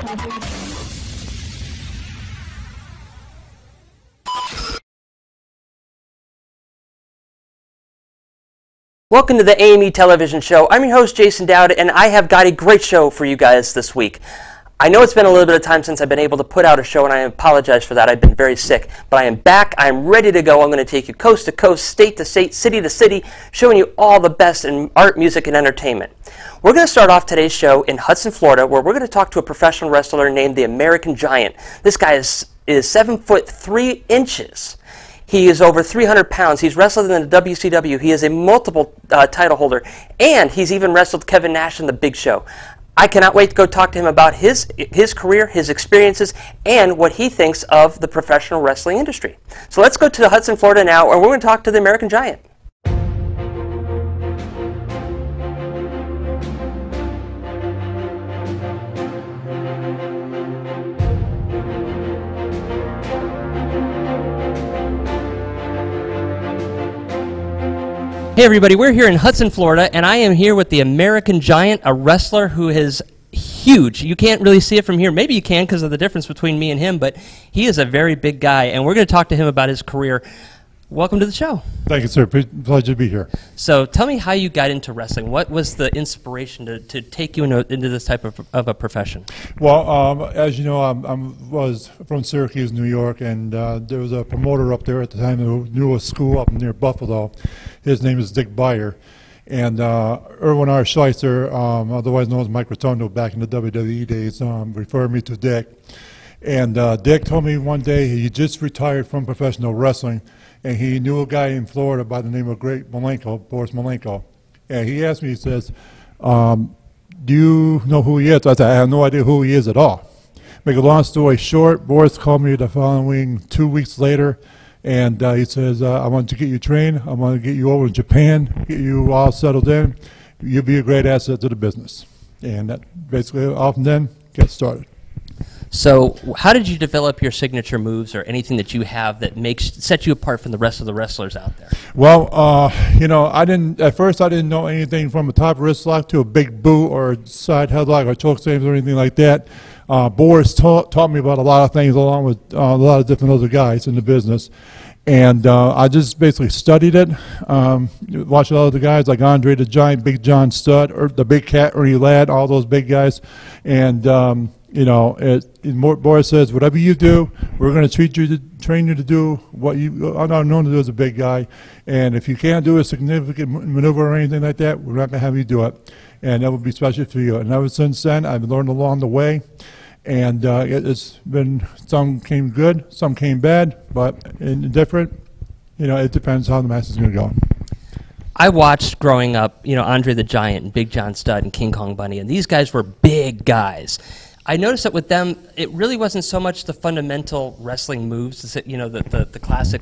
Welcome to the AME Television Show. I'm your host, Jason Dowd, and I have got a great show for you guys this week. I know it's been a little bit of time since I've been able to put out a show, and I apologize for that. I've been very sick, but I am back. I'm ready to go. I'm going to take you coast to coast, state to state, city to city, showing you all the best in art, music, and entertainment. We're going to start off today's show in Hudson, Florida, where we're going to talk to a professional wrestler named the American Giant. This guy is 7 foot 3 inches. He is over 300 pounds. He's wrestled in the WCW. He is a multiple title holder, and he's even wrestled Kevin Nash in the Big Show. I cannot wait to go talk to him about his career, his experiences, and what he thinks of the professional wrestling industry. So let's go to Hudson, Florida now, and we're going to talk to the American Giant. Hey everybody, we're here in Hudson, Florida, and I am here with the American Giant, a wrestler who is huge. You can't really see it from here. Maybe you can because of the difference between me and him, but he is a very big guy, and we're going to talk to him about his career. Welcome to the show. Thank you, sir. Pleasure to be here. So tell me how you got into wrestling. What was the inspiration to take you into this type of a profession? Well, as you know, I was from Syracuse, New York, and there was a promoter up there at the time who knew a school up near Buffalo. His name is Dick Beyer. And Erwin R. Schleitzer, otherwise known as Mike Rotundo back in the WWE days, referred me to Dick. And Dick told me one day he just retired from professional wrestling, and he knew a guy in Florida by the name of Boris Malenko. And he asked me, he says, do you know who he is? I said, I have no idea who he is at all. Make a long story short, Boris called me the following 2 weeks later, and he says, I want to get you trained. I want to get you over to Japan, get you all settled in. You'll be a great asset to the business. And that basically, off and then, get started. So how did you develop your signature moves or anything that you have that sets you apart from the rest of the wrestlers out there? Well, you know, at first I didn't know anything from a top wrist lock to a big boot or side headlock or choke slams or anything like that. Boris taught me about a lot of things along with a lot of different other guys in the business. And I just basically studied it, watched a lot of the guys like Andre the Giant, Big John Studd, or the Big Cat, Ernie Ladd, all those big guys. And, you know, Boris says, whatever you do, we're going to train you to do what you are known to do as a big guy. And if you can't do a significant maneuver or anything like that, we're not going to have you do it. And that will be special for you. And ever since then, I've learned along the way. And it's been, some came good, some came bad, but indifferent. You know, it depends how the match is going to go. I watched growing up, you know, Andre the Giant and Big John Studd and King Kong Bundy, and these guys were big guys. I noticed that with them, it really wasn't so much the fundamental wrestling moves, you know, the classic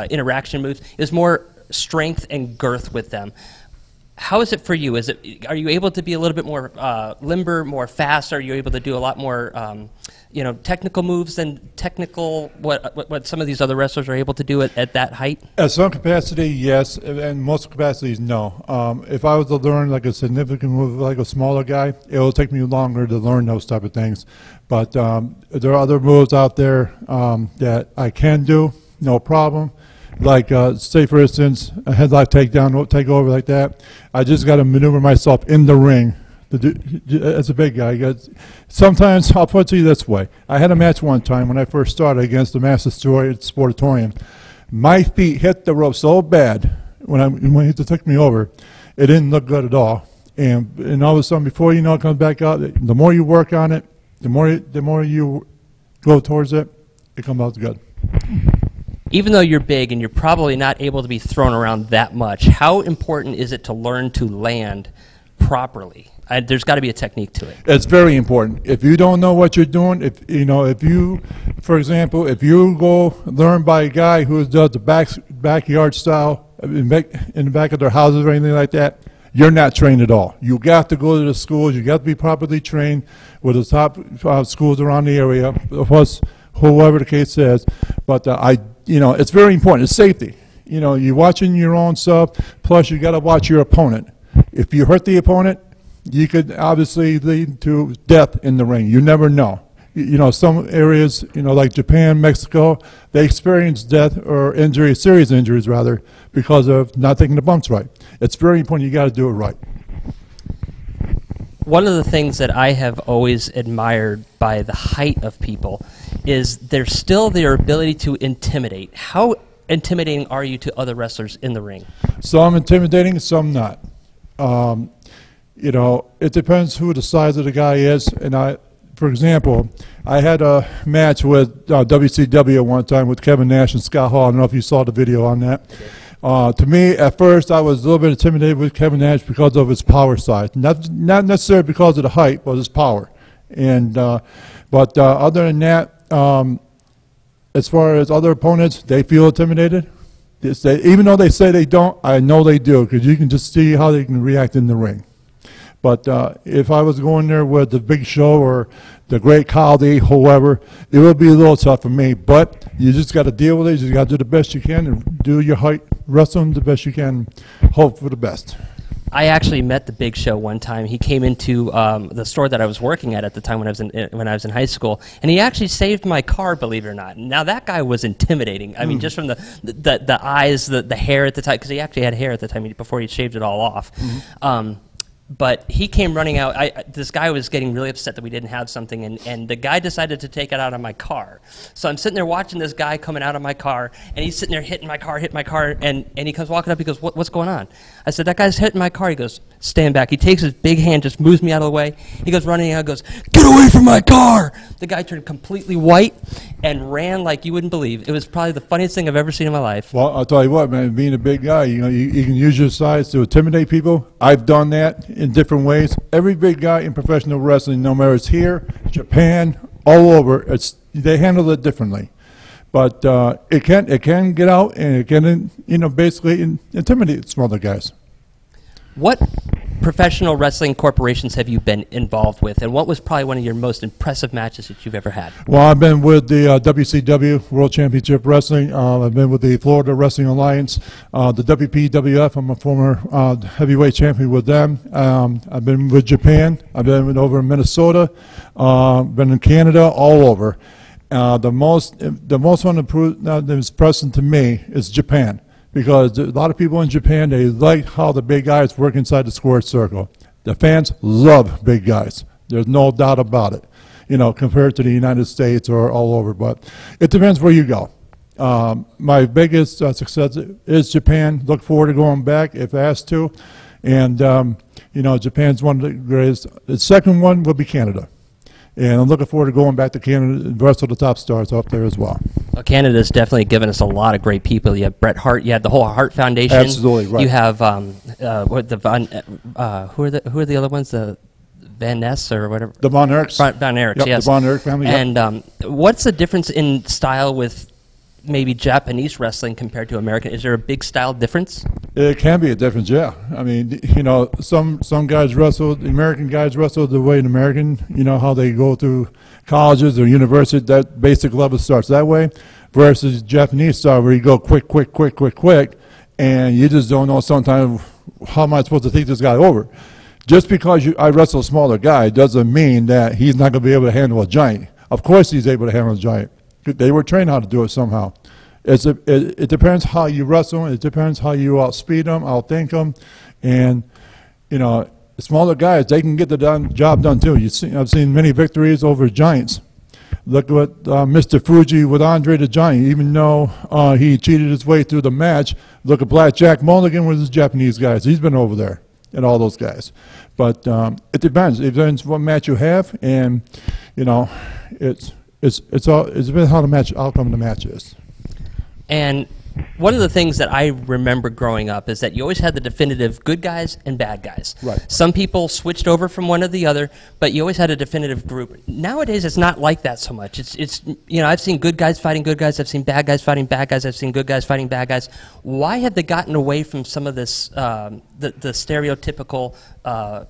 interaction moves. It was more strength and girth with them. How is it for you? Are you able to be a little bit more limber, more fast? Are you able to do a lot more, you know, technical moves than what some of these other wrestlers are able to do at that height? At some capacity, yes, and most capacities, no. If I was to learn like a significant move like a smaller guy, it will take me longer to learn those type of things. But there are other moves out there that I can do, no problem. Like, say for instance, a headlock takedown, takeover like that. I just got to maneuver myself in the ring as a big guy. Sometimes, I'll put it to you this way. I had a match one time when I first started against the Mass Destroyer at Sportatorium. My feet hit the rope so bad when he took me over, it didn't look good at all. And all of a sudden, before you know it comes back out, the more you work on it, the more you go towards it, it comes out good. Even though you're big and you're probably not able to be thrown around that much, how important is it to learn to land properly? There's got to be a technique to it. It's very important. If you don't know what you're doing, for example, if you go learn by a guy who does the backyard style in the back of their houses or anything like that, you're not trained at all. You got to go to the schools. You got to be properly trained with the top schools around the area, plus whoever the case is. But it's very important. It's safety. You know, you're watching your own stuff. Plus, you got to watch your opponent. If you hurt the opponent, you could obviously lead to death in the ring. You never know. You know, some areas, you know, like Japan, Mexico, they experience death or injury, serious injuries rather, because of not taking the bumps right. It's very important. You got to do it right. One of the things that I have always admired by the height of people is there's still their ability to intimidate. How intimidating are you to other wrestlers in the ring? Some intimidating, some not. You know, it depends who the size of the guy is. And for example, I had a match with WCW at one time with Kevin Nash and Scott Hall. I don't know if you saw the video on that. To me, at first, I was a little bit intimidated with Kevin Nash because of his power size. Not necessarily because of the height, but his power. And but other than that, as far as other opponents, they feel intimidated. Even though they say they don't, I know they do, because you can just see how they can react in the ring. But if I was going there with the Big Show or the Great Khali, whoever, it would be a little tough for me. But you just got to deal with it. You just got to do the best you can and do your height wrestling the best you can. Hope for the best. I actually met the Big Show one time. He came into the store that I was working at the time when I was in high school, and he actually saved my car, believe it or not. Now that guy was intimidating. I mean, just from the eyes, the hair at the time, because he actually had hair at the time before he shaved it all off. But he came running out. This guy was getting really upset that we didn't have something, and the guy decided to take it out of my car. So I'm sitting there watching this guy coming out of my car, and he's sitting there hitting my car, and he comes walking up. He goes, what's going on? I said, that guy's hitting my car. He goes, stand back. He takes his big hand, just moves me out of the way. He goes running out, goes, get away from my car! The guy turned completely white and ran like you wouldn't believe. It was probably the funniest thing I've ever seen in my life. Well, I'll tell you what, man, being a big guy, you know, you can use your size to intimidate people. I've done that in different ways. Every big guy in professional wrestling, no matter it's here, Japan, all over, they handle it differently. But it can get out, and it can, you know, basically intimidate some other guys. What professional wrestling corporations have you been involved with, and what was probably one of your most impressive matches that you've ever had? Well, I've been with the WCW, World Championship Wrestling. I've been with the Florida Wrestling Alliance, the WPWF. I'm a former heavyweight champion with them. I've been with Japan. I've been over in Minnesota. Been in Canada, all over. The most one that is present to me is Japan. Because a lot of people in Japan, they like how the big guys work inside the square circle. The fans love big guys. There's no doubt about it, you know, compared to the United States or all over. But it depends where you go. My biggest success is Japan. Look forward to going back if asked to. And, you know, Japan's one of the greatest. The second one will be Canada. And I'm looking forward to going back to Canada. The rest of the top stars up there as well. Well, Canada's definitely given us a lot of great people. You have Bret Hart. You had the whole Hart Foundation. Absolutely right. You have who are the other ones? The Van Ness or whatever. The Von Erichs. Von Erichs. Yep, yes. the Von Erich family. Yep. And what's the difference in style with maybe Japanese wrestling compared to American? Is there a big style difference? It can be a difference, yeah. I mean, you know, some guys wrestle, the American guys wrestle the way an American, you know, how they go through colleges or university, that basic level starts that way, versus Japanese style where you go quick, and you just don't know sometimes how am I supposed to take this guy over. Just because I wrestle a smaller guy doesn't mean that he's not going to be able to handle a giant. Of course he's able to handle a giant. They were trained how to do it somehow. It depends how you wrestle. It depends how you outspeed them, outthink them, and you know, smaller guys, they can get the job done too. I've seen many victories over giants. Look at Mr. Fuji with Andre the Giant. Even though he cheated his way through the match, look at Black Jack Mulligan with his Japanese guys. He's been over there, and all those guys. But it depends. It depends what match you have, and you know, it's depends how the outcome of the match is. And one of the things that I remember growing up is that you always had the definitive good guys and bad guys. Right. Some people switched over from one to the other, but you always had a definitive group. Nowadays, it's not like that so much. It's you know, I've seen good guys fighting good guys. I've seen bad guys fighting bad guys. I've seen good guys fighting bad guys. Why have they gotten away from some of this, the stereotypical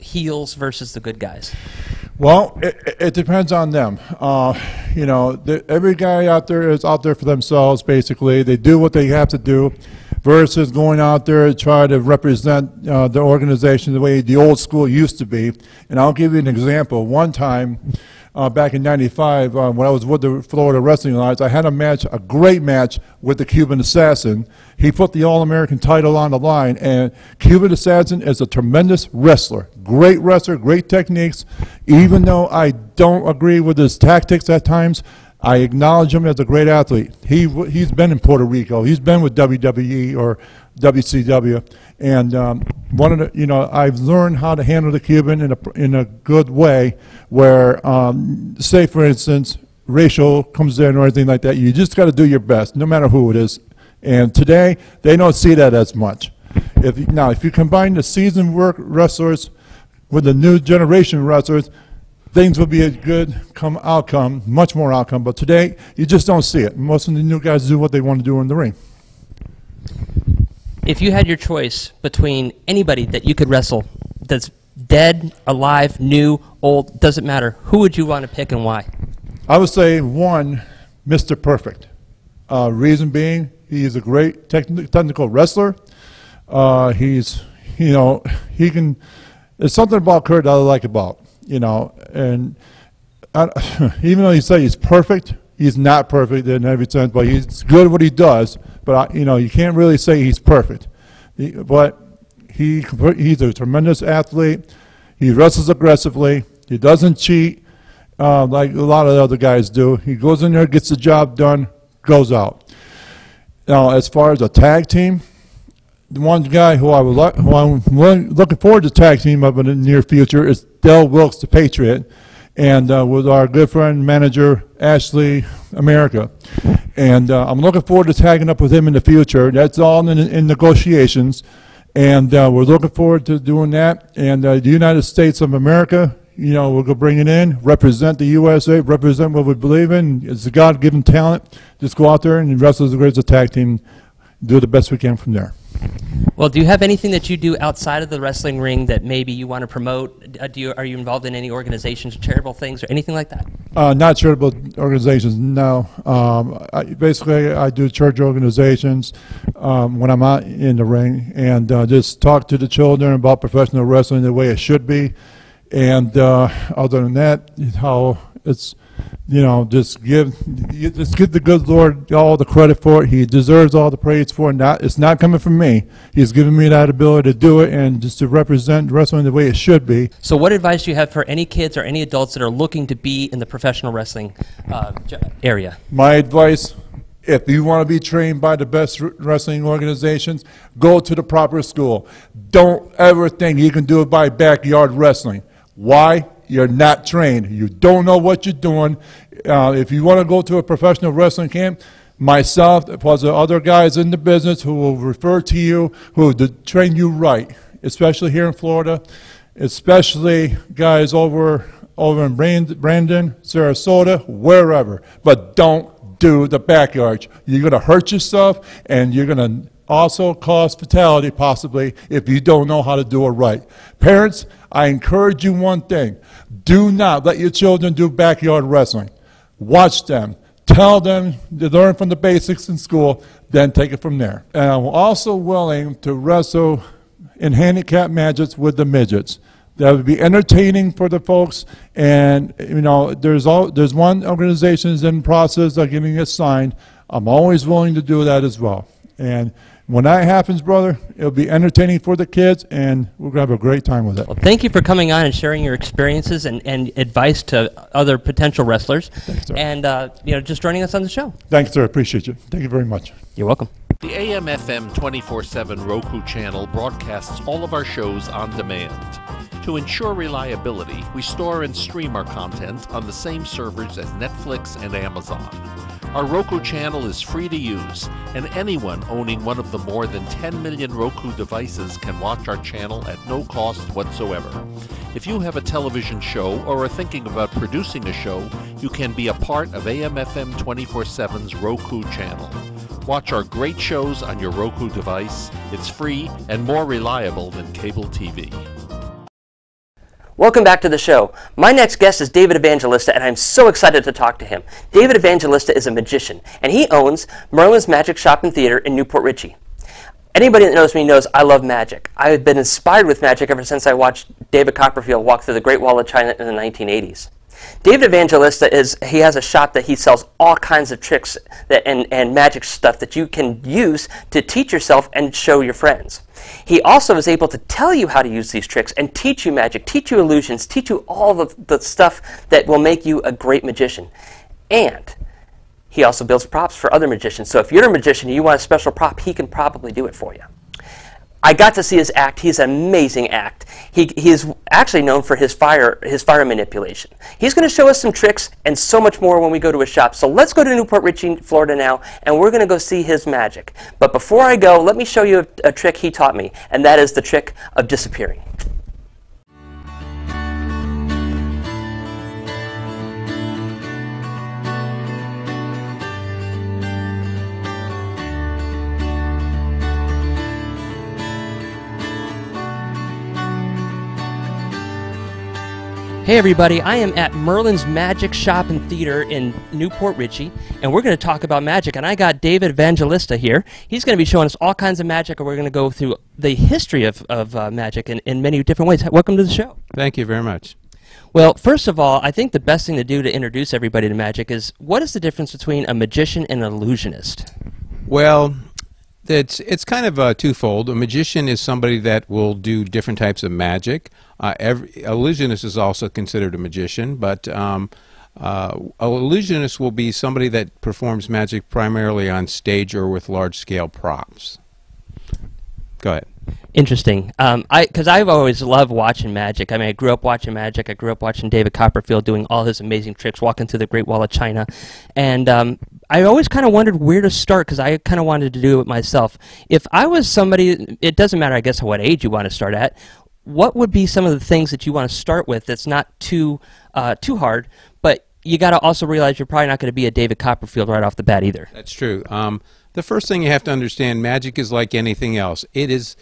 heels versus the good guys? Well, it depends on them. You know, every guy out there is out there for themselves, basically. They do what they have to do. versus going out there to try to represent the organization the way the old school used to be. And I'll give you an example. One time, back in '95, when I was with the Florida Wrestling Alliance, I had a match, a great match with the Cuban Assassin. He put the All-American title on the line, and Cuban Assassin is a tremendous wrestler. Great wrestler, great techniques. Even though I don't agree with his tactics at times, I acknowledge him as a great athlete. He's been in Puerto Rico. He's been with WWE or WCW, and I've learned how to handle the Cuban in a good way. Where, say for instance, racial comes in or anything like that, you just got to do your best, no matter who it is. And today they don't see that as much. If you combine the seasoned wrestlers with the new generation wrestlers, things will be a good outcome, much more outcome. But today, you just don't see it. Most of the new guys do what they want to do in the ring. If you had your choice between anybody that you could wrestle that's dead, alive, new, old, doesn't matter, who would you want to pick and why? I would say one, Mr. Perfect. Reason being, he is a great technical wrestler. He can, there's something about Kurt that I like about. And even though you say he's perfect, he's not perfect in every sense, but he's good at what he does. But, you can't really say he's perfect. But he's a tremendous athlete. He wrestles aggressively. He doesn't cheat like a lot of the other guys do. He goes in there, gets the job done, goes out. Now, as far as a tag team, the one guy who I'm looking forward to tag team up in the near future is Del Wilkes, the Patriot, and with our good friend manager Ashley America. And I'm looking forward to tagging up with him in the future. That's all in negotiations, and we're looking forward to doing that. And the United States of America, we'll go bring it in, represent the USA, represent what we believe in. It's a God-given talent. Just go out there and wrestle as great as a tag team, do the best we can from there. Well, do you have anything that you do outside of the wrestling ring that maybe you want to promote? Are you involved in any organizations, charitable things, or anything like that? Not charitable organizations, no. Basically, I do church organizations when I'm out in the ring, and just talk to the children about professional wrestling the way it should be. And other than that, how it's, just give the good Lord all the credit for it. He deserves all the praise for it. It's not coming from me. He's given me that ability to do it and just to represent wrestling the way it should be. So what advice do you have for any kids or any adults that are looking to be in the professional wrestling area? My advice, if you want to be trained by the best wrestling organizations, go to the proper school. Don't ever think you can do it by backyard wrestling. Why? You're not trained. You don't know what you're doing. If you want to go to a professional wrestling camp, myself, plus the other guys in the business who will refer to you, who will train you right, especially here in Florida, especially guys over in Brandon, Sarasota, wherever. But don't do the backyard. You're going to hurt yourself, and you're going to also cause fatality possibly if you don't know how to do it right. Parents, I encourage you one thing. Do not let your children do backyard wrestling. Watch them. Tell them to learn from the basics in school, then take it from there. And I'm also willing to wrestle in handicap matches with the midgets. That would be entertaining for the folks, and there's one organization that's in the process of getting it signed. I'm always willing to do that as well. And when that happens, brother, it'll be entertaining for the kids, and we're going to have a great time with it. Well, thank you for coming on and sharing your experiences and advice to other potential wrestlers. Thanks, sir. And just joining us on the show. Thanks, sir. Appreciate you. Thank you very much. You're welcome. The AM/FM 24/7 Roku channel broadcasts all of our shows on demand. To ensure reliability, we store and stream our content on the same servers as Netflix and Amazon. Our Roku channel is free to use, and anyone owning one of the more than 10 million Roku devices can watch our channel at no cost whatsoever. If you have a television show or are thinking about producing a show, you can be a part of AM/FM 24/7's Roku channel. Watch our great shows on your Roku device. It's free and more reliable than cable TV. Welcome back to the show. My next guest is David Evangelista, and I'm so excited to talk to him. David Evangelista is a magician, and he owns Merlin's Magic Shop and Theater in Newport Richey. Anybody that knows me knows I love magic. I've been inspired with magic ever since I watched David Copperfield walk through the Great Wall of China in the 1980s. David Evangelista he has a shop that he sells all kinds of tricks and magic stuff that you can use to teach yourself and show your friends. He also is able to tell you how to use these tricks and teach you magic, teach you illusions, teach you all the stuff that will make you a great magician. And he also builds props for other magicians. So if you're a magician and you want a special prop, he can probably do it for you. I got to see his act. He's an amazing act. He is actually known for his fire manipulation. He's going to show us some tricks and so much more when we go to his shop. So let's go to Newport Richey, Florida now, and we're going to go see his magic. But before I go, let me show you a trick he taught me, and that is the trick of disappearing. Hey everybody, I am at Merlin's Magic Shop and Theater in Newport Richey, and we're going to talk about magic. And I got David Evangelista here. He's going to be showing us all kinds of magic, and we're going to go through the history of magic in many different ways. Welcome to the show. Thank you very much. Well, first of all, I think the best thing to do to introduce everybody to magic is, what is the difference between a magician and an illusionist? Well, it's kind of twofold. A magician is somebody that will do different types of magic. Every illusionist is also considered a magician, but an illusionist will be somebody that performs magic primarily on stage or with large-scale props. Go ahead. Interesting. Because I've always loved watching magic. I mean, I grew up watching magic. I grew up watching David Copperfield doing all his amazing tricks, walking through the Great Wall of China. And I always kind of wondered where to start because I kind of wanted to do it myself. If I was somebody, it doesn't matter, I guess, what age you want to start at, what would be some of the things that you want to start with that's not too hard, but you got to also realize you're probably not going to be a David Copperfield right off the bat either. That's true. The first thing you have to understand, magic is like anything else. It is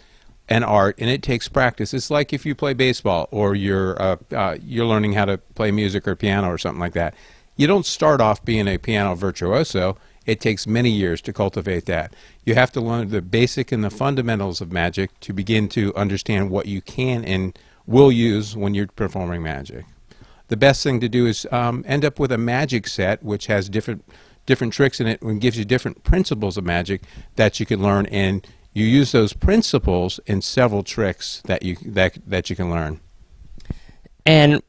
an art, and it takes practice. It's like if you play baseball or you're learning how to play music or piano or something like that. You don't start off being a piano virtuoso. It takes many years to cultivate that. You have to learn the basic and the fundamentals of magic to begin to understand what you can and will use when you're performing magic. The best thing to do is end up with a magic set which has different tricks in it and gives you different principles of magic that you can learn, and you use those principles in several tricks that you can learn. And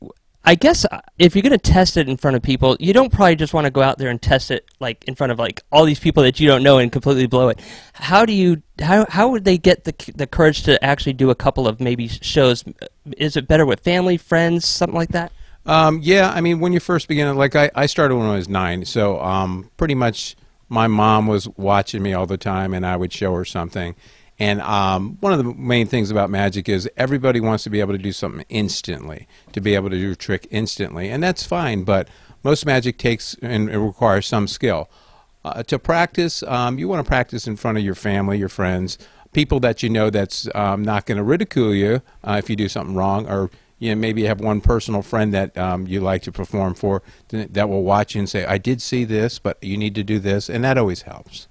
I guess if you're going to test it in front of people, you don't probably just want to go out there and test it like in front of like all these people that you don't know and completely blow it. How would they get the courage to actually do a couple of maybe shows? Is it better with family, friends, something like that? Yeah, I mean, when you first begin, like I started when I was 9, so pretty much my mom was watching me all the time, and I would show her something. And one of the main things about magic is everybody wants to be able to do something instantly, to be able to do a trick instantly, and that's fine, but most magic takes and it requires some skill. To practice, you want to practice in front of your family, your friends, people that you know that's not going to ridicule you if you do something wrong, or maybe you have one personal friend that you like to perform for that will watch you and say, I did see this, but you need to do this, and that always helps.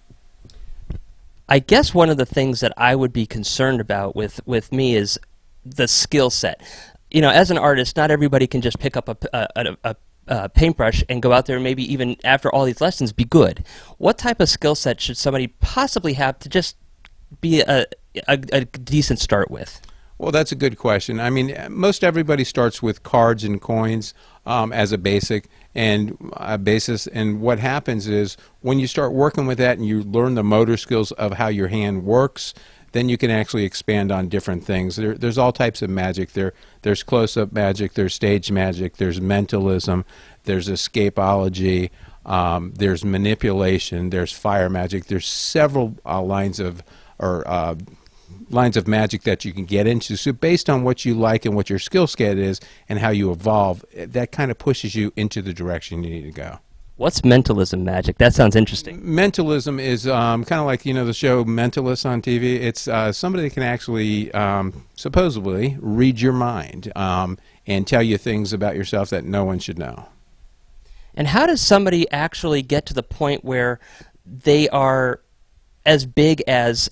I guess one of the things that I would be concerned about with me is the skill set. You know, as an artist, not everybody can just pick up a paintbrush and go out there and maybe even after all these lessons be good. What type of skill set should somebody possibly have to just be a decent start with? Well, that's a good question. I mean, most everybody starts with cards and coins as a basic and a basis, and what happens is when you start working with that and you learn the motor skills of how your hand works, then you can actually expand on different things. There's all types of magic. There's close-up magic, there's stage magic, there's mentalism, there's escapology, there's manipulation, there's fire magic. There's several lines of magic that you can get into. So based on what you like and what your skill set is and how you evolve, that kind of pushes you into the direction you need to go. What's mentalism magic? That sounds interesting. Mentalism is kind of like, the show Mentalist on TV. It's somebody that can actually supposedly read your mind and tell you things about yourself that no one should know. And how does somebody actually get to the point where they are as big as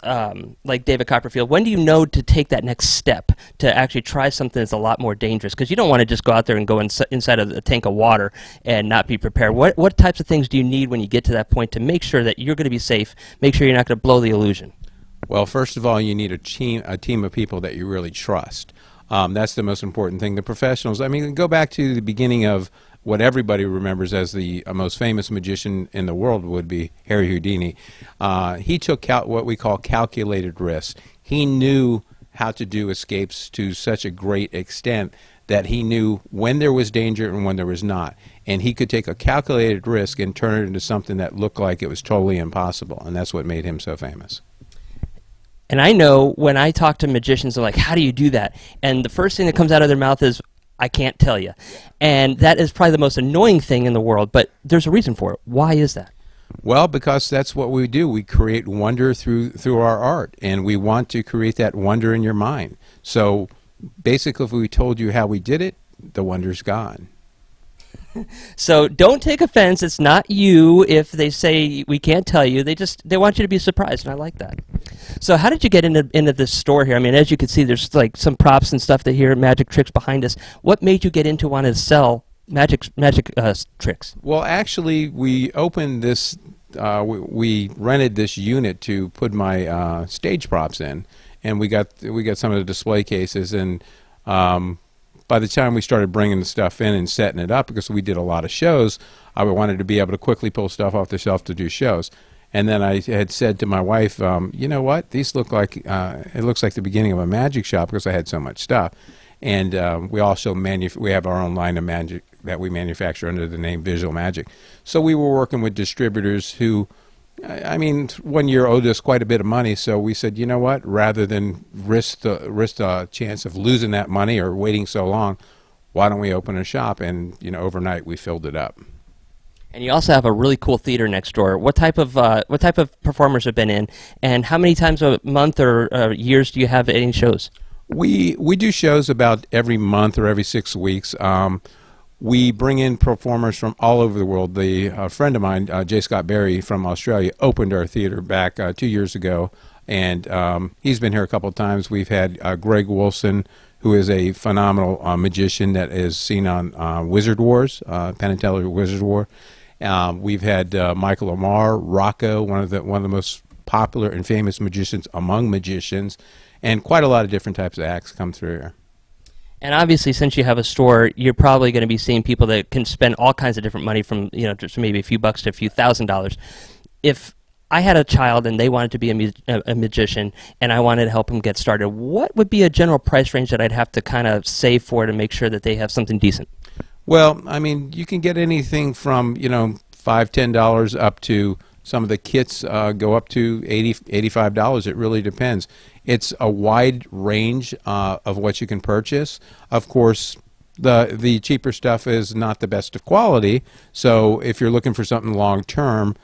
like David Copperfield, when do you know to take that next step to actually try something that's a lot more dangerous? Because you don't want to just go out there and go inside of a tank of water and not be prepared. What types of things do you need when you get to that point to make sure that you're going to be safe, make sure you're not going to blow the illusion? Well, first of all, you need a team of people that you really trust. That's the most important thing. The professionals, I mean, go back to the beginning of what everybody remembers as the most famous magician in the world would be Harry Houdini. He took what we call calculated risks. He knew how to do escapes to such a great extent that he knew when there was danger and when there was not. And he could take a calculated risk and turn it into something that looked like it was totally impossible. And that's what made him so famous. And I know when I talk to magicians, I'm like, how do you do that? And the first thing that comes out of their mouth is, I can't tell you. And that is probably the most annoying thing in the world, but there's a reason for it. Why is that? Well, because that's what we do. We create wonder through our art, and we want to create that wonder in your mind. So basically, if we told you how we did it, the wonder's gone. So don't take offense. It's not you if they say we can't tell you. They want you to be surprised, and I like that. So how did you get into this store here? I mean, as you can see, there's like some props and stuff that here at Magic Tricks behind us. What made you get into wanting to sell magic tricks? Well, actually, we opened this. We rented this unit to put my stage props in, and we got some of the display cases and. By the time we started bringing the stuff in and setting it up, because we did a lot of shows, I wanted to be able to quickly pull stuff off the shelf to do shows. And then I had said to my wife, you know what, these look like, it looks like the beginning of a magic shop because I had so much stuff. And we also we have our own line of magic that we manufacture under the name Visual Magic. So we were working with distributors who, I mean, 1 year owed us quite a bit of money, so we said, you know what, rather than risk the chance of losing that money or waiting so long, why don't we open a shop? And, you know, overnight we filled it up. And you also have a really cool theater next door. What type of performers have been in, and how many times a month or years do you have any shows? We do shows about every month or every 6 weeks. We bring in performers from all over the world. A friend of mine, J. Scott Berry from Australia, opened our theater back 2 years ago, and he's been here a couple of times. We've had Greg Wilson, who is a phenomenal magician that is seen on Wizard Wars, Penn and Teller Wizard War. We've had Michael Amar, Rocco, one of the most popular and famous magicians among magicians, and quite a lot of different types of acts come through here. And obviously, since you have a store, you're probably going to be seeing people that can spend all kinds of different money, from just maybe a few bucks to a few $1,000s. If I had a child and they wanted to be a magician, and I wanted to help them get started, what would be a general price range that I'd have to kind of save for to make sure that they have something decent? Well, I mean, you can get anything from $5, $10 up to some of the kits go up to $80, $85. It really depends. It's a wide range of what you can purchase. Of course, the cheaper stuff is not the best of quality. So if you're looking for something long term,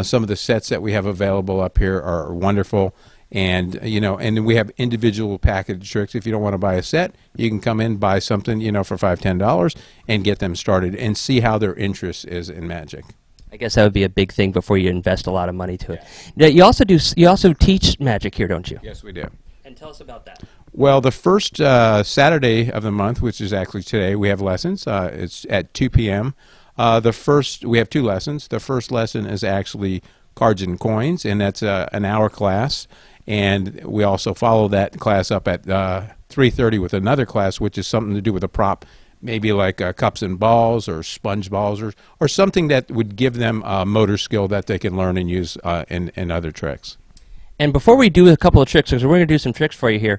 some of the sets that we have available up here are wonderful. And and we have individual package tricks. If you don't want to buy a set, you can come in, buy something for $5, $10 and get them started and see how their interest is in magic. I guess that would be a big thing before you invest a lot of money to it. Now, you also teach magic here, don't you? Yes, we do. And tell us about that. Well, the first Saturday of the month, which is actually today, we have lessons. It's at 2 p.m. We have 2 lessons. The first lesson is actually cards and coins, and that's an hour class. And we also follow that class up at 3:30 with another class, which is something to do with a prop, maybe like cups and balls or sponge balls or something that would give them a motor skill that they can learn and use in other tricks. And before we do a couple of tricks, because we're going to do some tricks for you here,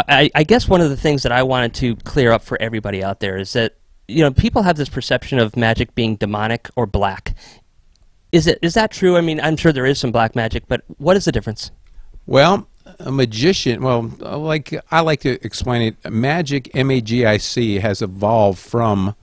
I guess one of the things that I wanted to clear up for everybody out there is that people have this perception of magic being demonic or black. Is that true? I mean, I'm sure there is some black magic, but what is the difference? Well, a magician, I like to explain it. Magic, M-A-G-I-C, has evolved from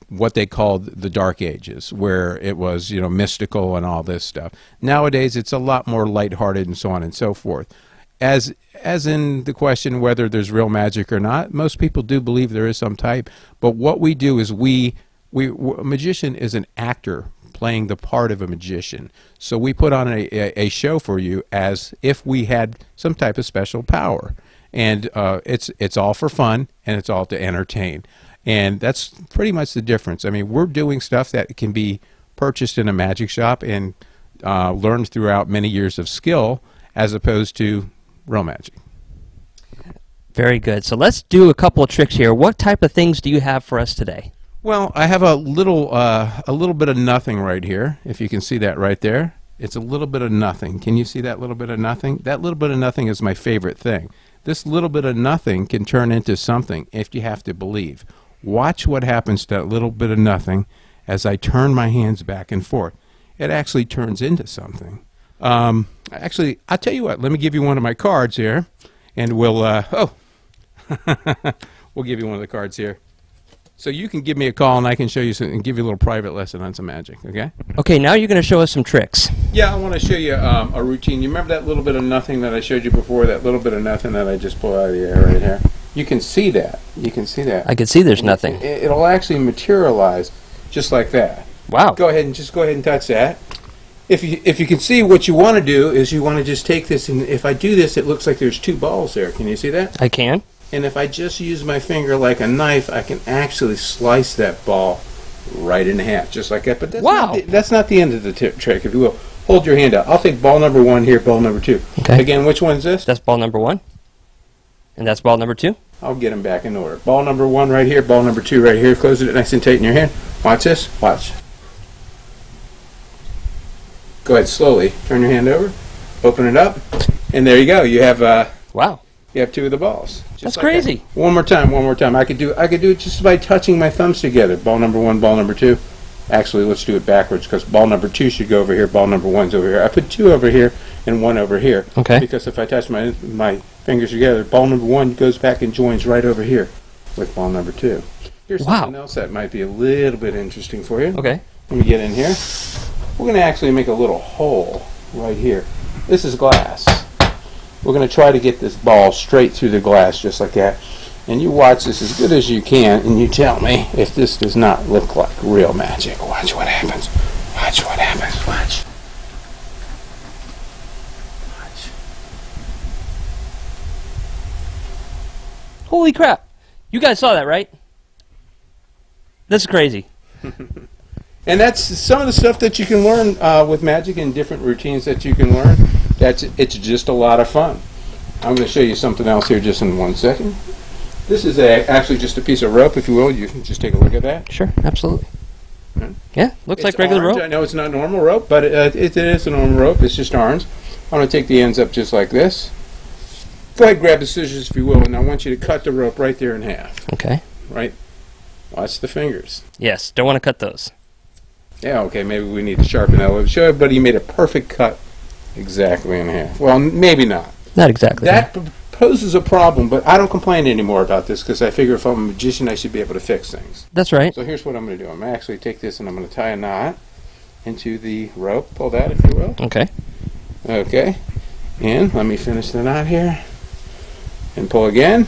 what they called the Dark Ages, where it was, mystical and all this stuff. Nowadays, it's a lot more lighthearted and so on and so forth. As in the question whether there's real magic or not, most people do believe there is some type. But what we do is a magician is an actor playing the part of a magician. So we put on a show for you as if we had some type of special power. And it's all for fun, and it's all to entertain. And that's pretty much the difference. I mean, we're doing stuff that can be purchased in a magic shop and learned throughout many years of skill, as opposed to real magic. Very good. So let's do a couple of tricks here. What type of things do you have for us today? Well, I have a little bit of nothing right here. If you can see that right there, it's a little bit of nothing. Can you see that little bit of nothing? That little bit of nothing is my favorite thing. This little bit of nothing can turn into something if you have to believe. Watch what happens to that little bit of nothing as I turn my hands back and forth. It actually turns into something. Actually, I'll tell you what. Let me give you one of my cards here, and we'll we'll give you one of the cards here. So you can give me a call, and I can show you some, and give you a little private lesson on some magic, okay? Okay, now you're going to show us some tricks. Yeah, I want to show you a routine. You remember that little bit of nothing that I showed you before, that little bit of nothing that I just pulled out of the air right here? You can see that. You can see that. I can see there's nothing. It'll actually materialize just like that. Wow. Go ahead and touch that. If you can see, what you want to do is you want to just take this, and if I do this, it looks like there's two balls there. Can you see that? I can. And if I just use my finger like a knife, I can actually slice that ball right in half, just like that. But that's not the end of the trick, if you will. Hold your hand out. I'll take ball number 1 here, ball number 2. Okay. Again, which one's this? That's ball number 1. And that's ball number 2. I'll get them back in order. Ball number 1 right here, ball number 2 right here. Close it nice and tight in your hand. Watch this. Watch. Go ahead, slowly. Turn your hand over. Open it up. And there you go. You have wow. You have 2 of the balls. That's like crazy. That. One more time. I could do it just by touching my thumbs together. Ball number 1, ball number 2. Actually, let's do it backwards, because ball number 2 should go over here. Ball number 1's over here. I put 2 over here and 1 over here. Okay. Because if I touch my fingers together, ball number 1 goes back and joins right over here with ball number 2. Here's something else that might be a little bit interesting for you. Okay. Let me get in here. We're going to actually make a little hole right here. This is glass. We're going to try to get this ball straight through the glass just like that. And you watch this as good as you can, and you tell me if this does not look like real magic. Watch what happens. Watch what happens. Watch. Watch. Holy crap. You guys saw that, right? That's crazy. And that's some of the stuff that you can learn with magic, and different routines that you can learn. It's just a lot of fun. I'm going to show you something else here just in 1 second. This is actually just a piece of rope, if you will. You can just take a look at that. Sure, absolutely. Yeah, looks like regular orange. rope. I know it's not normal rope, but it is a normal rope. It's just orange. I'm going to take the ends up just like this. Go ahead, grab the scissors, if you will, and I want you to cut the rope right there in half. Okay. Right? Watch the fingers. Yes, don't want to cut those. Yeah, okay, maybe we need to sharpen that a little. Show everybody you made a perfect cut exactly in half. Well, maybe not. Not exactly. That poses a problem, but I don't complain anymore about this, because I figure if I'm a magician, I should be able to fix things. That's right. So here's what I'm going to do. I'm going to actually take this and I'm going to tie a knot into the rope. Pull that, if you will. Okay. Okay. And let me finish the knot here. And pull again.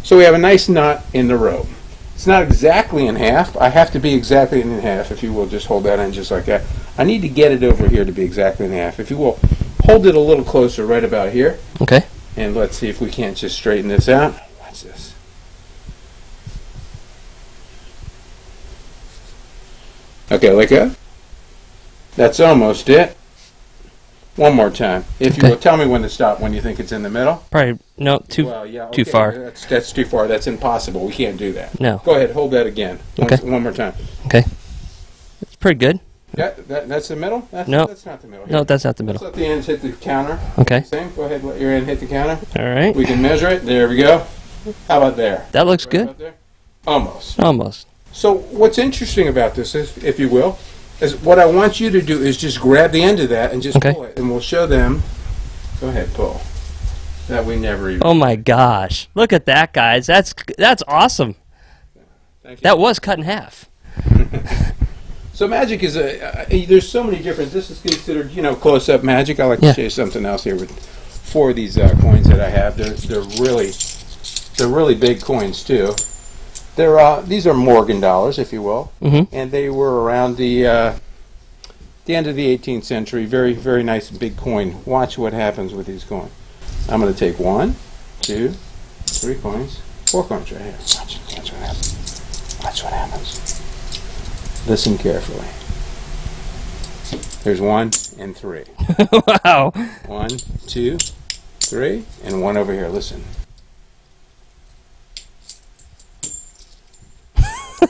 So we have a nice knot in the rope. It's not exactly in half. I have to be exactly in half, if you will. Just hold that in just like that. I need to get it over here to be exactly in half. If you will, hold it a little closer right about here. Okay. And let's see if we can't just straighten this out. Watch this. Okay, like that. That's almost it. One more time. If you will, tell me when to stop, when you think it's in the middle. Probably, no, too far. That's too far. That's impossible. We can't do that. No. Go ahead, hold that again. Okay. One more time. Okay. It's pretty good. Yeah, that's the middle? No. That's not the middle. No, that's not the middle. Let's let the ends hit the counter. Okay. Same. Go ahead, let your end hit the counter. All right. We can measure it. There we go. How about there? That looks Right good. about there? Almost. Almost. So what's interesting about this is, if you will, is what I want you to do is just grab the end of that and just pull it, and we'll show them. Go ahead, pull. That we never even. Oh my gosh! Look at that, guys. That's awesome. Thank you. That was cut in half. So magic is there's so many different. This is considered, close-up magic. I like to show you something else here with 4 of these coins that I have. They're really big coins too. These are Morgan dollars, if you will, and they were around the the end of the 18th century. Very, very nice big coin. Watch what happens with these coins. I'm going to take 1, 2, 3 coins, 4 coins right here. Watch what happens. Watch what happens. Listen carefully. There's 1 and 3. Wow. 1, 2, 3, and 1 over here. Listen.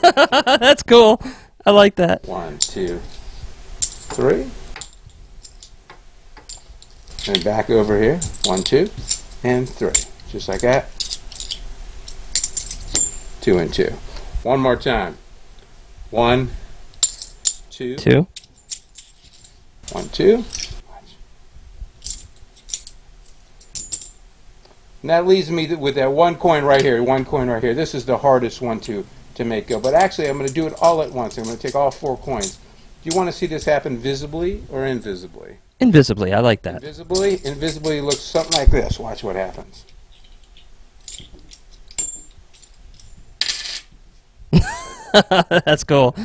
That's cool. I like that. 1, 2, 3. And back over here. 1, 2, and 3. Just like that. 2 and 2. One more time. 1, 2. 2. 1, 2. And that leaves me with that 1 coin right here. 1 coin right here. This is the hardest one to make go. But actually, I'm going to do it all at once. I'm going to take all 4 coins. Do you want to see this happen visibly or invisibly? Invisibly. I like that. Invisibly? Invisibly looks something like this. Watch what happens. That's cool.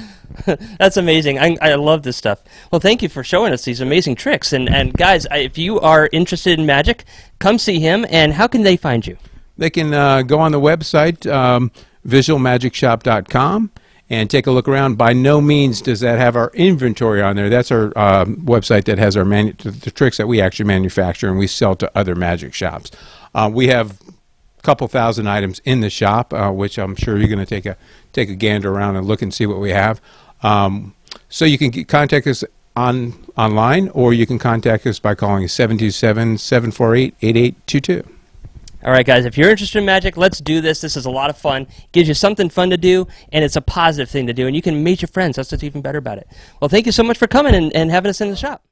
That's amazing. I love this stuff. Well, thank you for showing us these amazing tricks. And guys, if you are interested in magic, come see him. And how can they find you? They can go on the website, visualmagicshop.com, and take a look around. By no means does that have our inventory on there. That's our website that has our the tricks that we actually manufacture and we sell to other magic shops. We have a couple thousand items in the shop, which I'm sure you're going to take a gander around and look and see what we have. So you can contact us online, or you can contact us by calling 727-748-8822. All right, guys, if you're interested in magic, let's do this. This is a lot of fun. Gives you something fun to do, and it's a positive thing to do, and you can meet your friends. That's what's even better about it. Well, thank you so much for coming and having us in the shop.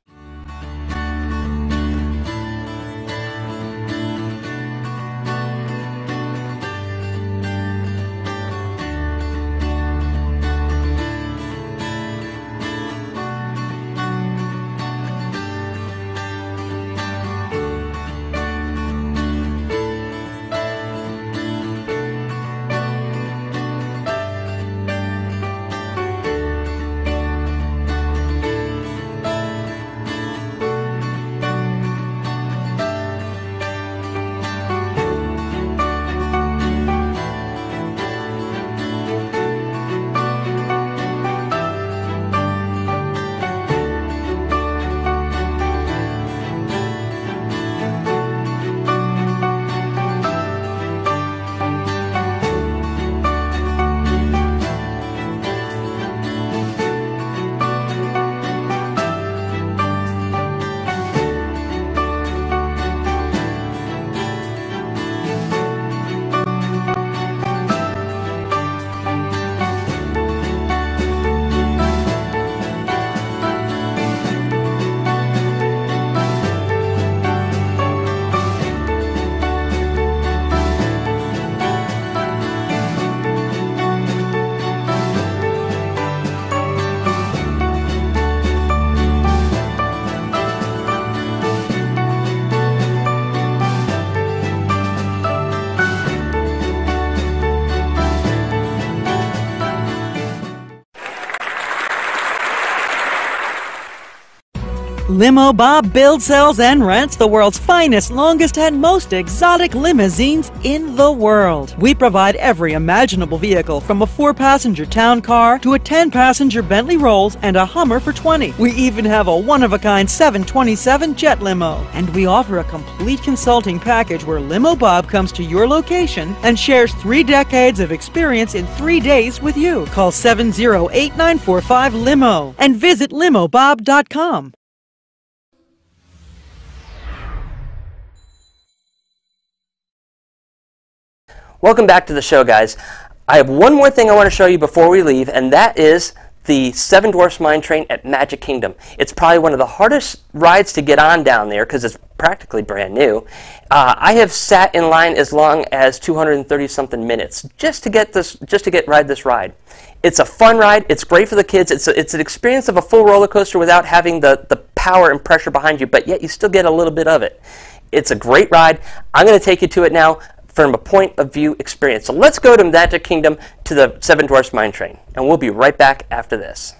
Limo Bob builds, sells, and rents the world's finest, longest, and most exotic limousines in the world. We provide every imaginable vehicle, from a 4-passenger town car to a 10-passenger Bentley Rolls and a Hummer for $20. We even have a one-of-a-kind 727 jet limo. And we offer a complete consulting package where Limo Bob comes to your location and shares 3 decades of experience in 3 days with you. Call 708-945-LIMO and visit limobob.com. Welcome back to the show, guys. I have one more thing I want to show you before we leave, and that is the Seven Dwarfs Mine Train at Magic Kingdom. It's probably one of the hardest rides to get on down there because it's practically brand new. I have sat in line as long as 230-something minutes just to ride this ride. It's a fun ride. It's great for the kids. It's an experience of a full roller coaster without having the power and pressure behind you, but yet you still get a little bit of it. It's a great ride. I'm going to take you to it now from a point of view experience. So let's go to Magic Kingdom to the Seven Dwarfs Mine Train, and we'll be right back after this.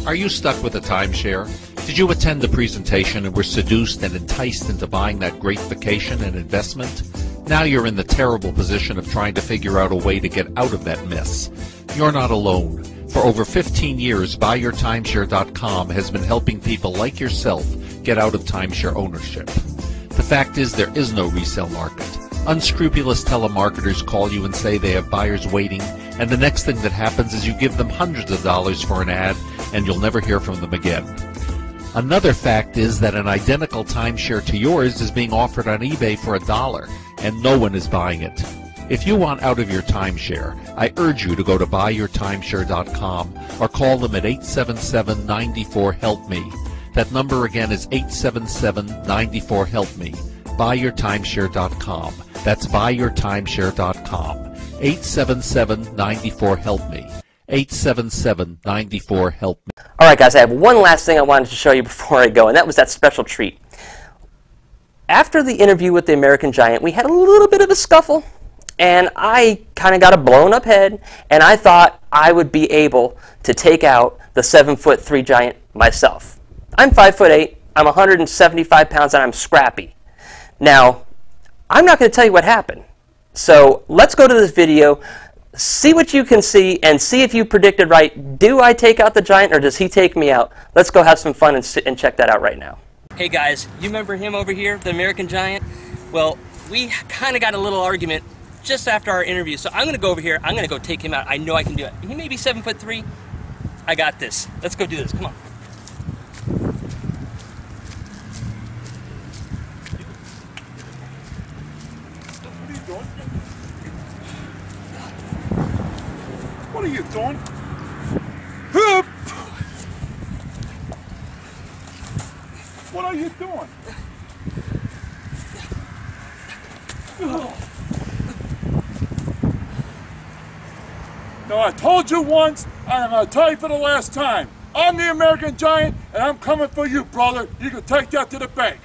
Are you stuck with a timeshare? Did you attend the presentation and were seduced and enticed into buying that great vacation and investment? Now you're in the terrible position of trying to figure out a way to get out of that mess. You're not alone. For over 15 years, BuyYourTimeshare.com has been helping people like yourself get out of timeshare ownership. The fact is there is no resale market. Unscrupulous telemarketers call you and say they have buyers waiting, and the next thing that happens is you give them hundreds of dollars for an ad and you'll never hear from them again. Another fact is that an identical timeshare to yours is being offered on eBay for $1, and no one is buying it. If you want out of your timeshare, I urge you to go to BuyYourTimeshare.com or call them at 877-94-HELP-ME. That number again is 877-94-HELP-ME. BuyYourTimeshare.com. That's BuyYourTimeshare.com. 877-94-HELP-ME. 877-94-HELP-ME. All right, guys, I have one last thing I wanted to show you before I go, and that was that special treat. After the interview with the American Giant, we had a little bit of a scuffle, and I kind of got a blown-up head, and I thought I would be able to take out the 7'3" giant myself. I'm 5'8", I'm 175 pounds, and I'm scrappy. Now, I'm not going to tell you what happened. So let's go to this video, see what you can see, and see if you predicted right. Do I take out the giant, or does he take me out? Let's go have some fun and check that out right now. Hey guys, you remember him over here, the American Giant? Well, we kind of got a little argument just after our interview, so I'm going to go over here. I'm going to go take him out. I know I can do it. He may be 7'3". I got this. Let's go do this. Come on. What are you doing? What are you doing? Now, I told you once, and I'm going to tell you for the last time. I'm the American Giant, and I'm coming for you, brother. You can take that to the bank.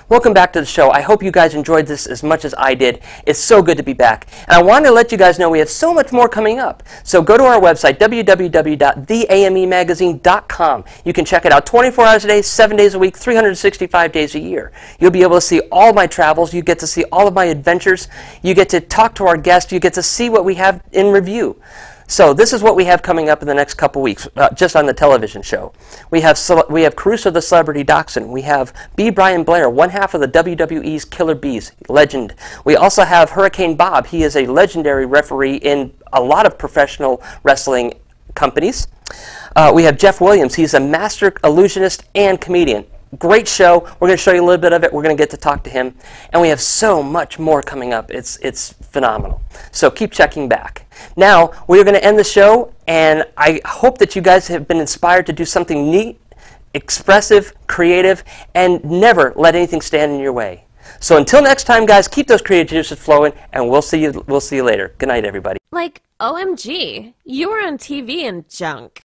Welcome back to the show. I hope you guys enjoyed this as much as I did. It's so good to be back. And I wanted to let you guys know we have so much more coming up. So go to our website, www.theamemagazine.com. You can check it out 24 hours a day, 7 days a week, 365 days a year. You'll be able to see all my travels. You get to see all of my adventures. You get to talk to our guests. You get to see what we have in review. So this is what we have coming up in the next couple weeks, just on the television show. We have Caruso the Celebrity Dachshund. We have B. Brian Blair, one half of the WWE's Killer Bees, legend. We also have Hurricane Bob. He is a legendary referee in a lot of professional wrestling companies. We have Jeff Williams. He's a master illusionist and comedian. Great show. We're going to show you a little bit of it. We're going to get to talk to him. And we have so much more coming up. It's phenomenal. So keep checking back. Now, we're going to end the show, and I hope that you guys have been inspired to do something neat, expressive, creative, and never let anything stand in your way. So until next time, guys, keep those creative juices flowing, and we'll see you later. Good night, everybody. Like, OMG, you were on TV and junk.